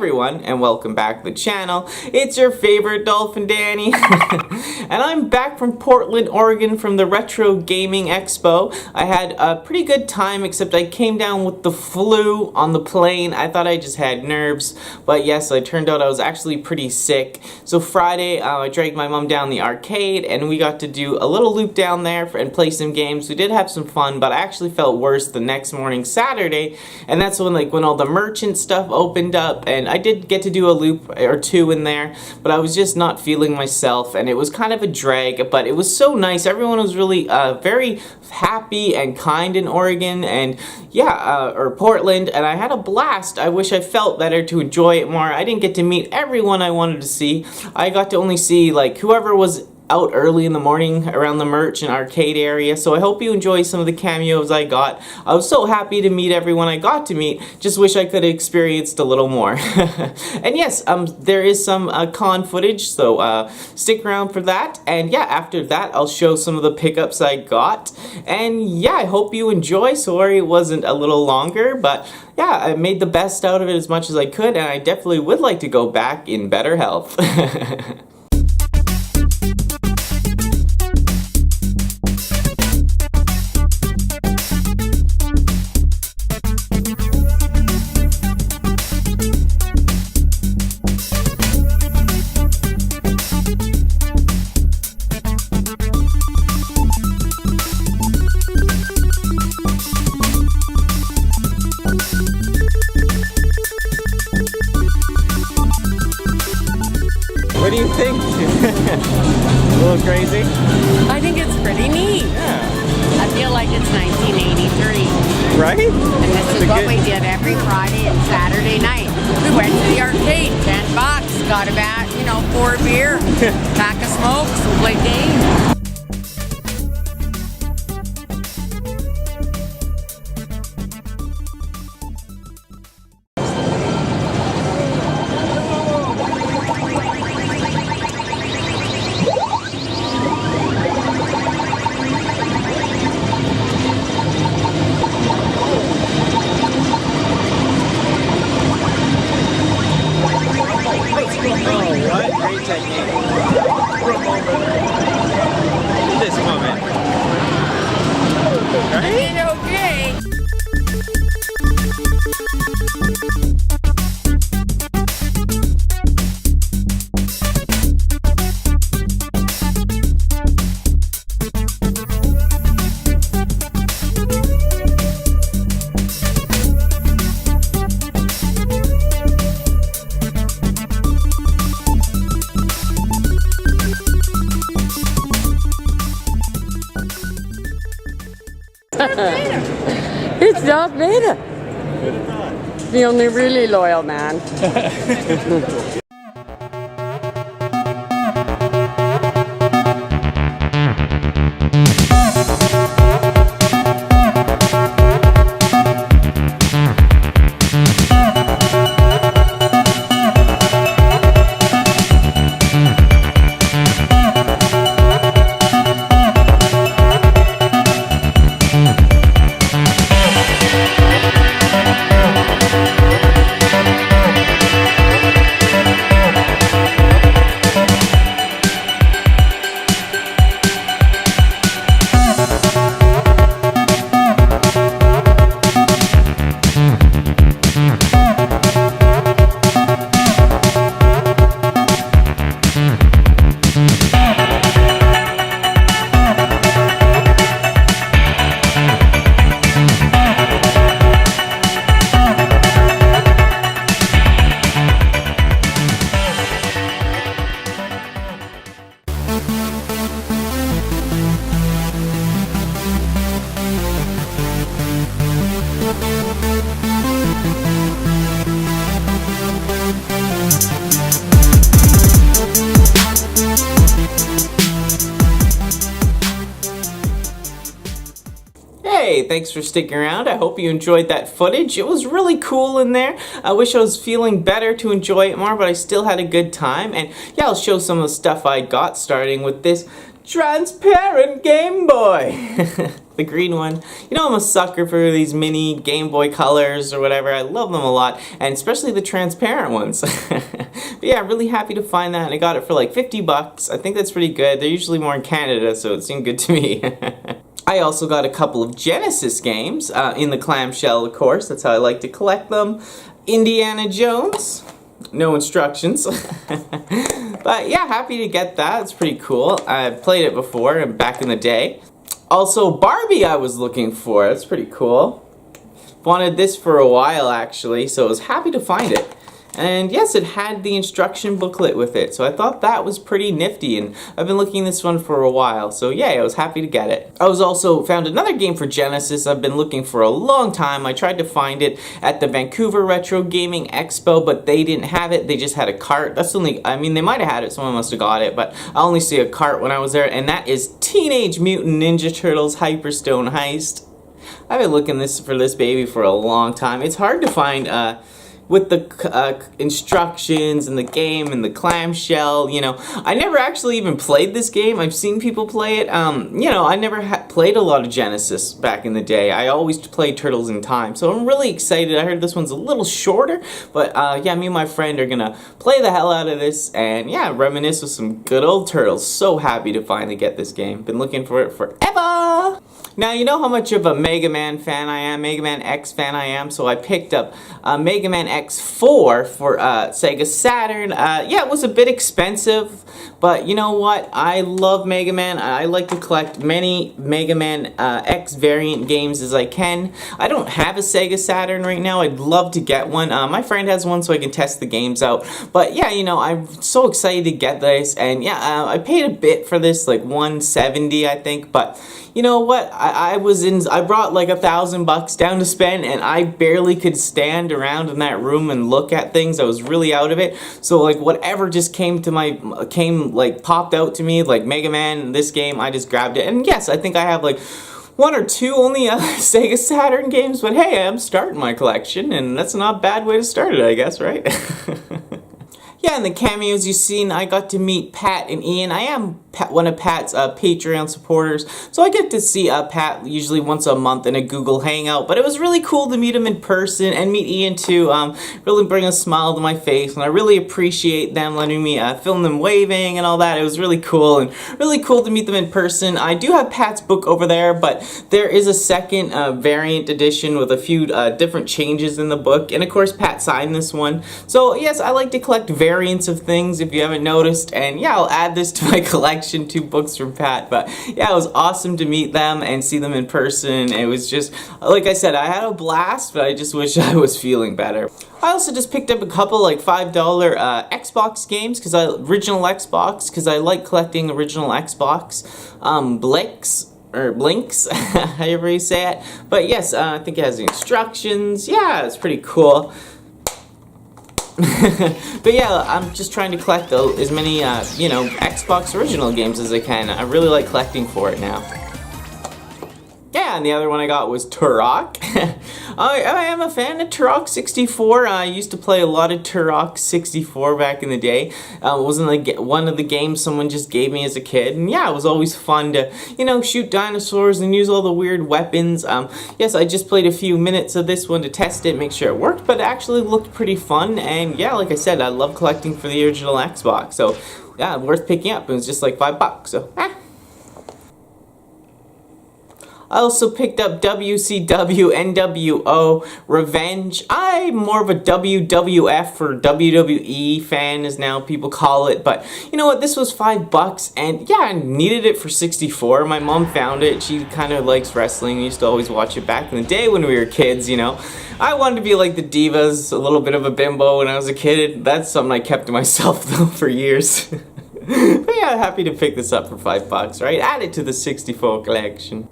everyone, and welcome back to the channel. It's your favorite dolphin, Danny. And I'm back from Portland, Oregon from the Retro Gaming Expo. I had a pretty good time, except I came down with the flu on the plane. I thought I just had nerves, but yes, it turned out I was actually pretty sick. So Friday, I dragged my mom down the arcade, and we got to do a little loop down there and play some games. We did have some fun, but I actually felt worse the next morning, Saturday, and that's when all the merchant stuff opened up, and I did get to do a loop or two in there, but I was just not feeling myself, and it was kind of a drag, but it was so nice. Everyone was really very happy and kind in Oregon, and yeah, or Portland, and I had a blast. I wish I felt better to enjoy it more. I didn't get to meet everyone I wanted to see. I got to only see like whoever was out early in the morning around the merch and arcade area, so I hope you enjoy some of the cameos I got. I was so happy to meet everyone I got to meet, just wish I could have experienced a little more. And yes, there is some con footage, so stick around for that, and yeah, after that I'll show some of the pickups I got, and yeah, I hope you enjoy. Sorry it wasn't a little longer, but yeah, I made the best out of it as much as I could, and I definitely would like to go back in better health. What do you think? A little crazy? I think it's pretty neat. Yeah. I feel like it's 1983. Right? And this is what we did every Friday and Saturday night. We went to the arcade, $10, got about, 4 beer, pack of smokes, and played games. Great technique. This moment. Right? Okay. It's Darth Vader. The only really loyal man. Hey, thanks for sticking around. I hope you enjoyed that footage. It was really cool in there. I wish I was feeling better to enjoy it more, but I still had a good time. And yeah, I'll show some of the stuff I got, starting with this transparent Game Boy. The green one. You know, I'm a sucker for these mini Game Boy Colors or whatever. I love them a lot, and especially the transparent ones. But yeah, I'm really happy to find that, and I got it for like 50 bucks. I think that's pretty good. They're usually more in Canada, so it seemed good to me. I also got a couple of Genesis games in the clamshell, of course. That's how I like to collect them. Indiana Jones. No instructions. But yeah, happy to get that. It's pretty cool. I've played it before back in the day. Also, Barbie I was looking for. That's pretty cool. Wanted this for a while actually, so I was happy to find it. And yes, it had the instruction booklet with it, so I thought that was pretty nifty, and I've been looking at this one for a while, so yay, I was happy to get it. I was also found another game for Genesis I've been looking for a long time. I tried to find it at the Vancouver Retro Gaming Expo, but they didn't have it, they just had a cart. That's the only, I mean, they might have had it, someone must have got it, but I only see a cart when I was there, and that is Teenage Mutant Ninja Turtles Hyperstone Heist. I've been looking for this baby for a long time. It's hard to find, with the instructions and the game and the clamshell, you know. I never actually even played this game. I've seen people play it. You know, I never played a lot of Genesis back in the day. I always played Turtles in Time, so I'm really excited. I heard this one's a little shorter, but yeah, me and my friend are gonna play the hell out of this and yeah, reminisce with some good old Turtles. So happy to finally get this game. Been looking for it forever. Now, you know how much of a Mega Man fan I am, Mega Man X fan I am, so I picked up Mega Man X4 for Sega Saturn. Yeah, it was a bit expensive, but you know what? I love Mega Man. I like to collect many Mega Man X variant games as I can. I don't have a Sega Saturn right now. I'd love to get one. My friend has one, so I can test the games out. But yeah, you know, I'm so excited to get this, and yeah, I paid a bit for this, like $170, I think, but you know what? I brought like $1,000 down to spend, and I barely could stand around in that room and look at things. I was really out of it. So like whatever just popped out to me, like Mega Man, this game, I just grabbed it. And yes, I think I have like one or two only Sega Saturn games, but hey, I'm starting my collection, and that's not a bad way to start it, I guess, right? Yeah, in the cameos you've seen, I got to meet Pat and Ian. I am one of Pat's Patreon supporters, so I get to see Pat usually once a month in a Google Hangout, but it was really cool to meet him in person and meet Ian too. Really bring a smile to my face, and I really appreciate them letting me film them waving and all that. It was really cool, and really cool to meet them in person. I do have Pat's book over there, but there is a second variant edition with a few different changes in the book, and of course Pat signed this one. So yes, I like to collect variants of things if you haven't noticed, and yeah, I'll add this to my collection, 2 books from Pat. But yeah, it was awesome to meet them and see them in person. It was just, like I said, I had a blast, but I just wish I was feeling better. I also just picked up a couple like $5 Xbox games, original Xbox, because I like collecting original Xbox. Blinks, however you say it. But yes, I think it has the instructions. Yeah, it's pretty cool. But yeah, I'm just trying to collect as many, you know, Xbox original games as I can. I really like collecting for it now. Yeah, and the other one I got was Turok. I am a fan of Turok 64. I used to play a lot of Turok 64 back in the day. It wasn't like one of the games someone just gave me as a kid. And yeah, it was always fun to, you know, shoot dinosaurs and use all the weird weapons. Yes, I just played a few minutes of this one to test it, make sure it worked, but it actually looked pretty fun. And yeah, like I said, I love collecting for the original Xbox. So yeah, worth picking up. It was just like $5. So, I also picked up WCW NWO Revenge. I'm more of a WWF or WWE fan, as now people call it, but you know what, this was $5, and yeah, I needed it for 64. My mom found it. She kind of likes wrestling. We used to always watch it back in the day when we were kids, you know. I wanted to be like the Divas, a little bit of a bimbo when I was a kid. That's something I kept to myself though for years. But yeah, happy to pick this up for $5, right? Add it to the 64 collection.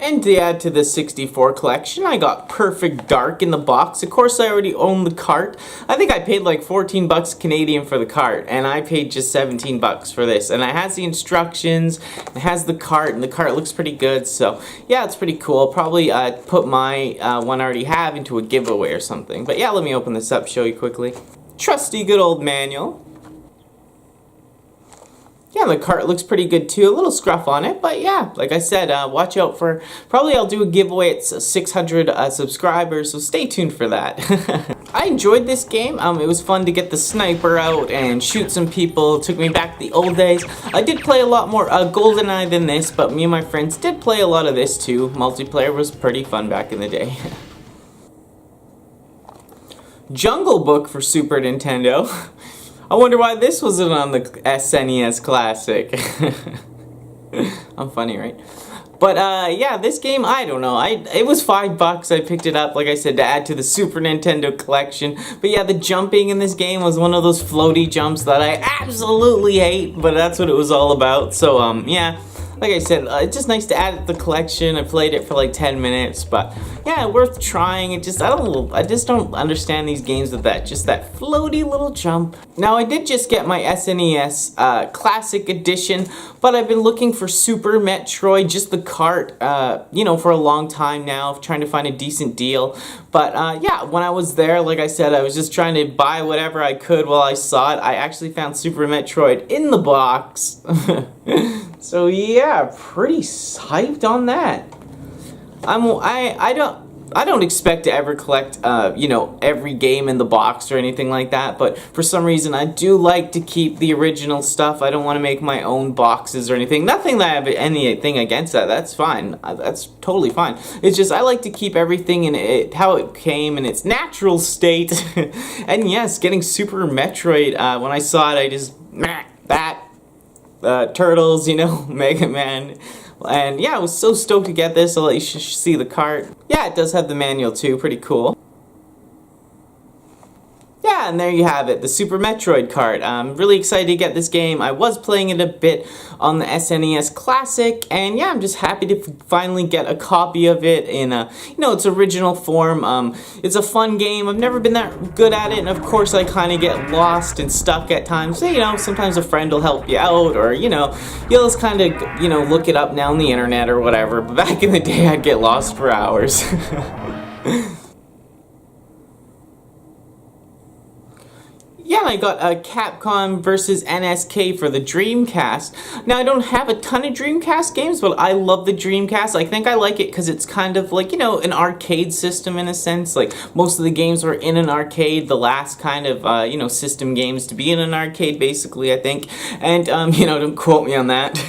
And to add to the 64 collection, I got Perfect Dark in the box. Of course, I already own the cart. I think I paid like 14 bucks Canadian for the cart, and I paid just 17 bucks for this. And it has the instructions, it has the cart, and the cart looks pretty good. So yeah, it's pretty cool. I'll probably put my one I already have into a giveaway or something. But yeah, let me open this up, show you quickly. Trusty good old manual. yeah, the cart looks pretty good too. A little scruff on it, but yeah, like I said, watch out for, probably I'll do a giveaway at 600 subscribers, so stay tuned for that. I enjoyed this game. It was fun to get the sniper out and shoot some people. It took me back to the old days. I did play a lot more GoldenEye than this, but me and my friends did play a lot of this too. Multiplayer was pretty fun back in the day. Jungle Book for Super Nintendo. I wonder why this wasn't on the SNES Classic. I'm funny, right? But yeah, this game, I don't know. It was $5. I picked it up, like I said, to add to the Super Nintendo collection. But yeah, the jumping in this game was one of those floaty jumps that I absolutely hate, but that's what it was all about. So yeah. Like I said, it's just nice to add it to the collection. I played it for like 10 minutes, but yeah, worth trying. I just don't understand these games with that, just that floaty little jump. Now, I did just get my SNES Classic Edition, but I've been looking for Super Metroid, just the cart, you know, for a long time now, trying to find a decent deal. But yeah, when I was there, like I said, I was just trying to buy whatever I could while I saw it. I actually found Super Metroid in the box. So yeah, pretty hyped on that. I don't expect to ever collect, you know, every game in the box or anything like that, but for some reason I do like to keep the original stuff. I don't want to make my own boxes or anything. Nothing that I have anything against that. That's fine. That's totally fine. It's just I like to keep everything in it, how it came in its natural state. And yes, getting Super Metroid, when I saw it, I just, that. Turtles, you know, Mega Man. And yeah, I was so stoked to get this. I'll let you see the cart. Yeah, it does have the manual too, pretty cool. Yeah, and there you have it, the Super Metroid cart. I'm really excited to get this game. I was playing it a bit on the SNES Classic, and yeah, I'm just happy to finally get a copy of it in you know, its original form. It's a fun game. I've never been that good at it, and of course I kind of get lost and stuck at times. So, you know, sometimes a friend will help you out, or, you know, you'll just kind of, you know, look it up now on the internet or whatever. But back in the day, I'd get lost for hours. Yeah, I got Capcom versus NSK for the Dreamcast. Now, I don't have a ton of Dreamcast games, but I love the Dreamcast. I think I like it because it's kind of like, you know, an arcade system in a sense. Like, most of the games were in an arcade, the last kind of, you know, system games to be in an arcade, basically, I think. And, you know, don't quote me on that.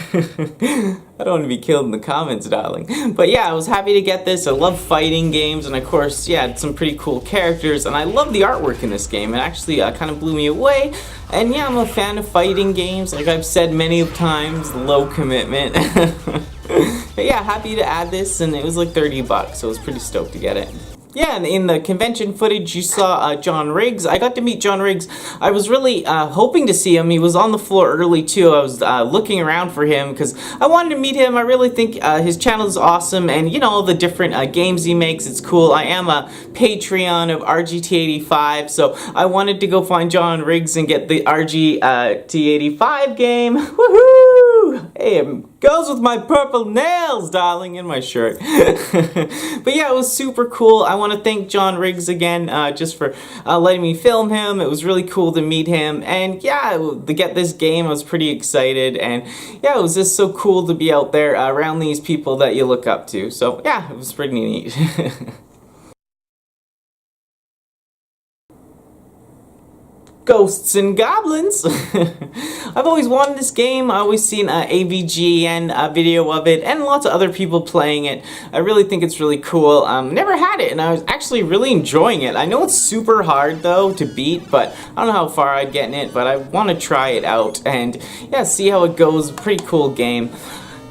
I don't want to be killed in the comments, darling. But yeah, I was happy to get this. I love fighting games, and of course, yeah, it's some pretty cool characters, and I love the artwork in this game. It actually kind of blew me away. And yeah, I'm a fan of fighting games, like I've said many times, low commitment. But yeah, happy to add this, and it was like $30, so I was pretty stoked to get it. Yeah, and in the convention footage, you saw John Riggs. I got to meet John Riggs. I was really hoping to see him. He was on the floor early, too. I was looking around for him because I wanted to meet him. I really think his channel is awesome, and, you know, all the different games he makes, it's cool. I am a Patreon of RGT85, so I wanted to go find John Riggs and get the RGT85 game. Woohoo! Hey, it goes with my purple nails, darling, in my shirt. But yeah, it was super cool. I want to thank John Riggs again just for letting me film him. It was really cool to meet him. And yeah, to get this game, I was pretty excited. And yeah, it was just so cool to be out there around these people that you look up to. So yeah, it was pretty neat. Ghosts and Goblins. I've always wanted this game. I always seen AVGN video of it and lots of other people playing it. I really think it's really cool. Never had it, and I was actually really enjoying it. I know it's super hard though to beat, but I don't know how far I'd get in it, but I want to try it out and yeah, see how it goes. Pretty cool game.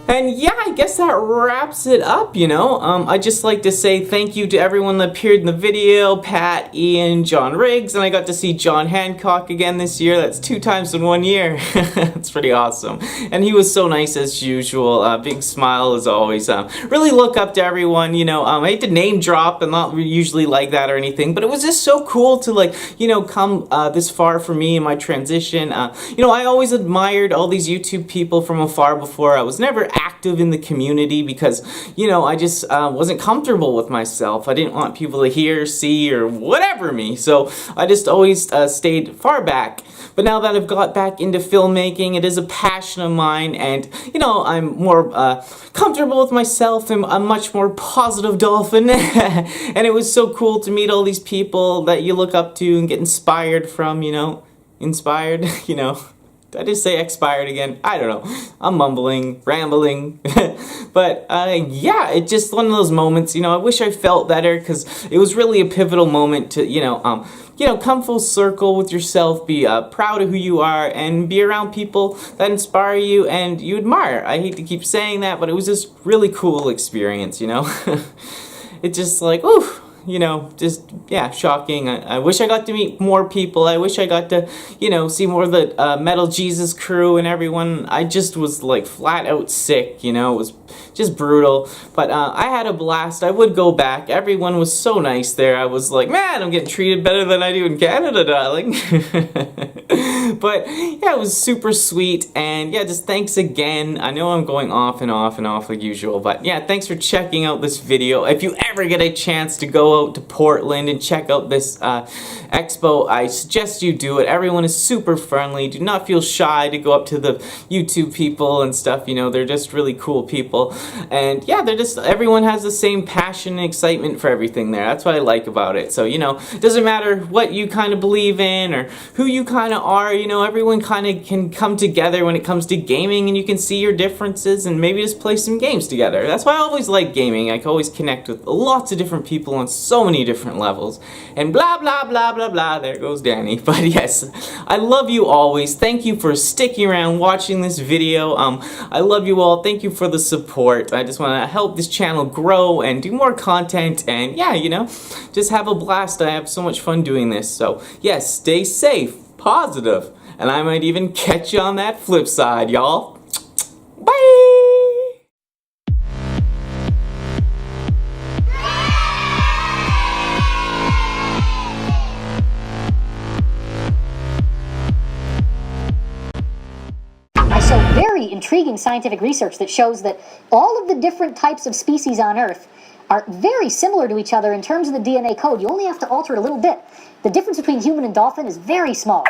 And yeah, I guess that wraps it up, you know. I'd just like to say thank you to everyone that appeared in the video, Pat, Ian, John Riggs, and I got to see John Hancock again this year. That's 2 times in 1 year. That's pretty awesome. And he was so nice as usual. Big smile as always. Really look up to everyone, you know. I hate to name drop, and not usually like that or anything, but it was just so cool to, like, you know, come this far for me in my transition. You know, I always admired all these YouTube people from afar before. I was never active in the community because, you know, I just wasn't comfortable with myself. I didn't want people to hear, see, or whatever me, so I just always stayed far back. But now that I've got back into filmmaking, it is a passion of mine, and, you know, I'm more comfortable with myself, and a much more positive dolphin. And it was so cool to meet all these people that you look up to and get inspired from, you know. Inspired, you know. Did I just say expired again? I don't know. I'm mumbling, rambling. But yeah, it's just one of those moments, you know, I wish I felt better because it was really a pivotal moment to, you know, come full circle with yourself, be proud of who you are, and be around people that inspire you and you admire. I hate to keep saying that, but it was just really cool experience, you know. It's just like, oof. You know, just, yeah, shocking. I wish I got to meet more people. I wish I got to, you know, see more of the Metal Jesus crew and everyone. I just was, like, flat out sick, you know. It was just brutal. But I had a blast. I would go back. Everyone was so nice there. I was like, man, I'm getting treated better than I do in Canada, darling. But, yeah, it was super sweet. And, yeah, just thanks again. I know I'm going off and off and off like usual. But, yeah, thanks for checking out this video. If you ever get a chance to go out to Portland and check out this expo, I suggest you do it. Everyone is super friendly. Do not feel shy to go up to the YouTube people and stuff. You know, they're just really cool people. And yeah, they're just, everyone has the same passion and excitement for everything there. That's what I like about it. So, you know, it doesn't matter what you kind of believe in or who you kind of are, you know, everyone kind of can come together when it comes to gaming, and you can see your differences and maybe just play some games together. That's why I always like gaming. I can always connect with lots of different people on so many different levels. And blah, blah, blah, blah, blah. There goes Danny. But yes, I love you always. Thank you for sticking around watching this video. I love you all. Thank you for the support. I just want to help this channel grow and do more content. And yeah, you know, just have a blast. I have so much fun doing this. So yes, stay safe, positive, and I might even catch you on that flip side, y'all. Bye! I saw very intriguing scientific research that shows that all of the different types of species on Earth are very similar to each other in terms of the DNA code. You only have to alter it a little bit. The difference between human and dolphin is very small.